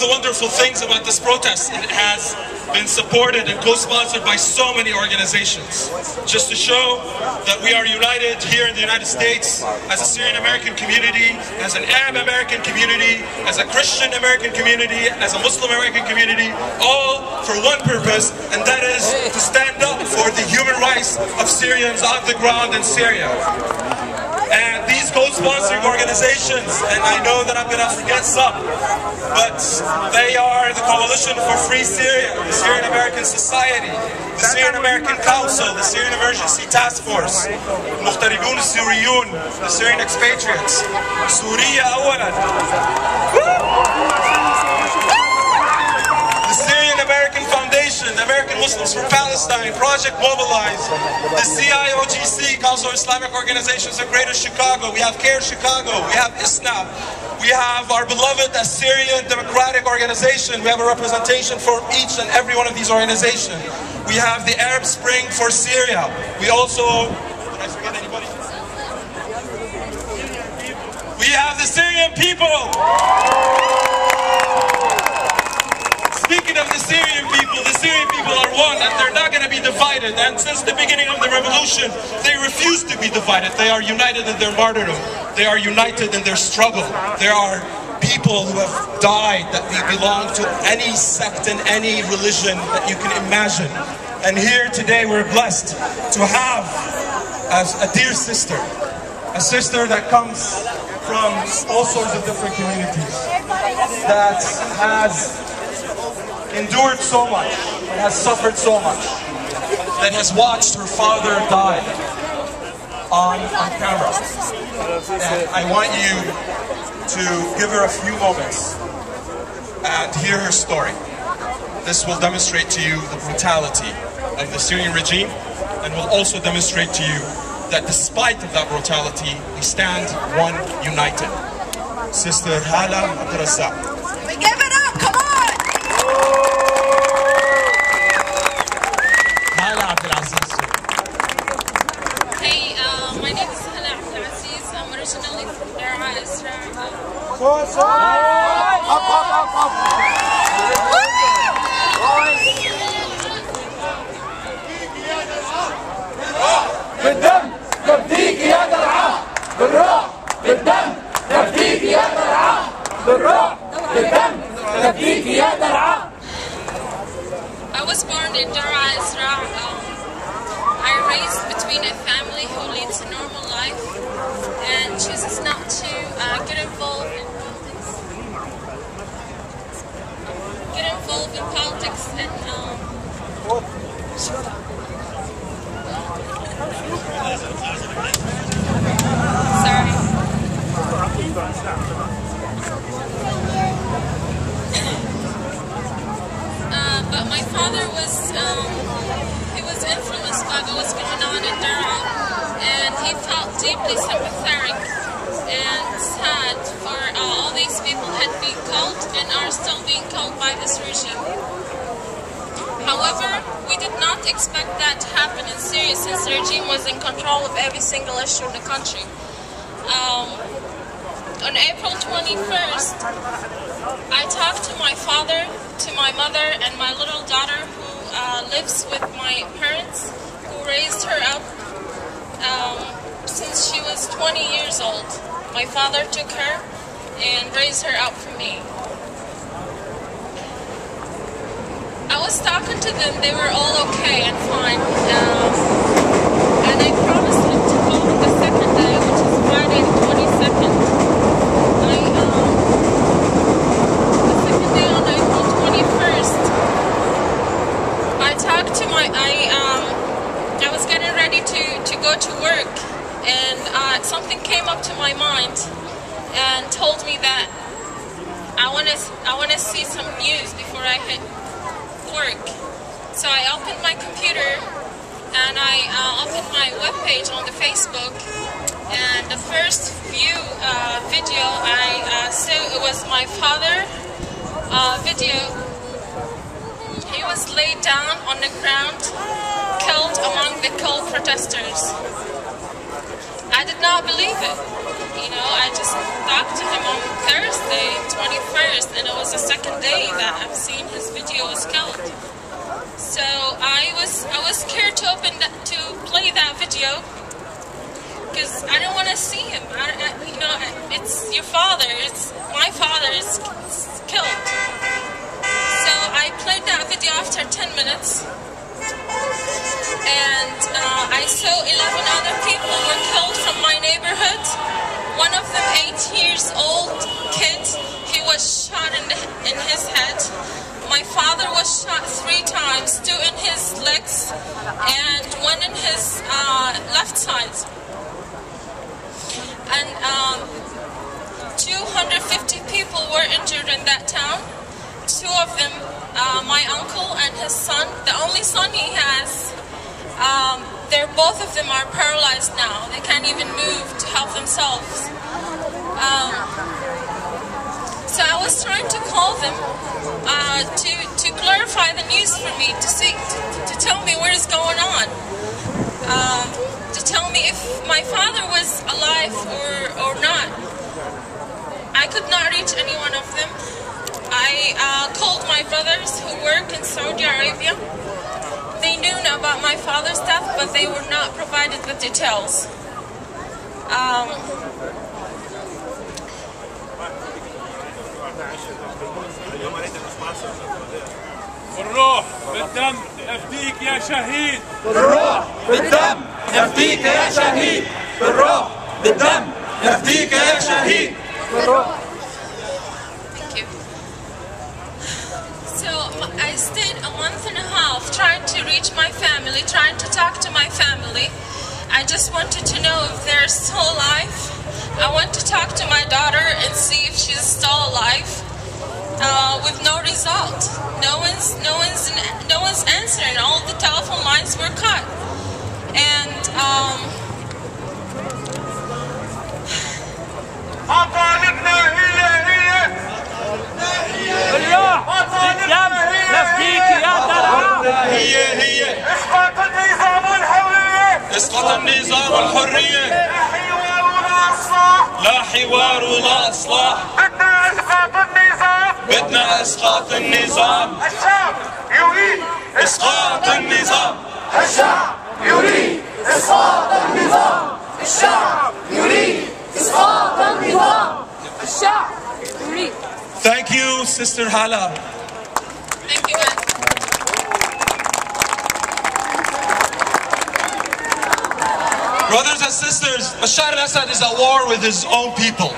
the wonderful things about this protest, it has been supported and co-sponsored by so many organizations. Just to show that we are united here in the United States as a Syrian American community, as an Arab American community, as a Christian American community, as a Muslim American community, all for one purpose, and that is to stand up for the human rights of Syrians on the ground in Syria. And these co-sponsoring organizations, and I know that I'm going to forget some, but they are the Coalition for Free Syria, the Syrian American Society, the Syrian American Council, the Syrian Emergency Task Force, المغتربون السوريون, the Syrian expatriates, سوريا أولا, the Syrian American Foundation, the American Muslims for Palestine, Project Mobilize, the CIOGC, Council of Islamic Organizations of Greater Chicago, we have CARE Chicago, we have ISNA, we have our beloved Syrian Democratic Organization, we have a representation for each and every one of these organizations. We have the Arab Spring for Syria. We also, did I forget anybody? We have the Syrian people. Speaking of the Syrian people are one, and they're not going to be divided. And since the beginning of the revolution, they refuse to be divided. They are united in their martyrdom. They are united in their struggle. There are people who have died that belong to any sect and any religion that you can imagine. And here today we're blessed to have as a dear sister, a sister that comes from all sorts of different communities, that has endured so much, that has suffered so much, that has watched her father die on camera. And I want you to give her a few moments and hear her story. This will demonstrate to you the brutality of the Syrian regime, and will also demonstrate to you that despite of that brutality, we stand one united. Sister Hala Abdurrazzaq. We give it up, come on! Hala Abduraziz. Hey, my name is Hala Abduraziz. I'm originally from Dara, Israel. بالدم نفديك يا درعا بالروح بالدم نفديك يا درعا بالروح بالدم نفديك يا درعا. I was born in Dara, Israel. I raised between a family who leads a normal life and chooses not to get involved in politics and sorry. But my father was, he was influenced by what was going on in Dara, and he felt deeply sympathetic and sad for all these people had been killed and are still being killed by this regime. However, we did not expect that to happen in Syria since the regime was in control of every single issue in the country. On April 21st, I talked to my father, to my mother, and my little daughter who lives with my parents, who raised her up since she was 20 years old. My father took her and raised her up for me. I was talking to them, they were all okay and fine, and I promised them to call me the second day, which is Friday the 22nd. The second day on April 21st, I talked to I was getting ready to go to work, and something came up to my mind and told me that I want to see some news before I hit work. So I opened my computer and I opened my webpage on the Facebook, and the first video I saw, it was my father video. He was laid down on the ground, killed among the cold protesters. I did not believe it. You know, I just talked to him on Thursday, 21st, and it was the second day that I've seen his video was killed. So I was scared to to play that video because I don't want to see him. You know, it's your father. It's my father is killed. So I played that video after 10 minutes, and I saw 11 other people were killed from my neighborhood. One of them, 8 years old kid, he was shot in his head. My father was shot 3 times, 2 in his legs and 1 in his left side. And 250 people were injured in that town. 2 of them, my uncle and his son, the only son he has, both of them are paralyzed now. They can't even move to help themselves. So I was trying to call them to clarify the news for me, to tell me what is going on, to tell me if my father was alive or not. I could not reach any one of them. I called my brothers who work in Saudi Arabia. They knew about my father's death, but they were not provided with details. بالروح بالدم نفديك يا شهيد. بالروح بالدم نفديك يا شهيد. بالروح بالدم نفديك يا شهيد. بالروح. Thank you. So I stayed a month and a half trying to reach my family, trying to talk to my family. I just wanted to know if they're still alive. I want to talk to my daughter and see if she's still alive. With no result. No one's answering. All the telephone lines were cut. And مطالبنا هي بالروح بالدم نفديك يا درعا. هي اسقاط النظام والحرية. اسقاط النظام والحرية. لا حوار ولا إصلاح. بدنا إسقاط النظام. بدنا اسقاط النظام. الشعب يريد اسقاط النظام. الشعب يريد إسقاط النظام. الشعب يريد إسقاط النظام. الشعب يريد. Thank you, Sister Hala. thank you guys. Brothers and sisters, Bashar al-Assad is at war with his own people.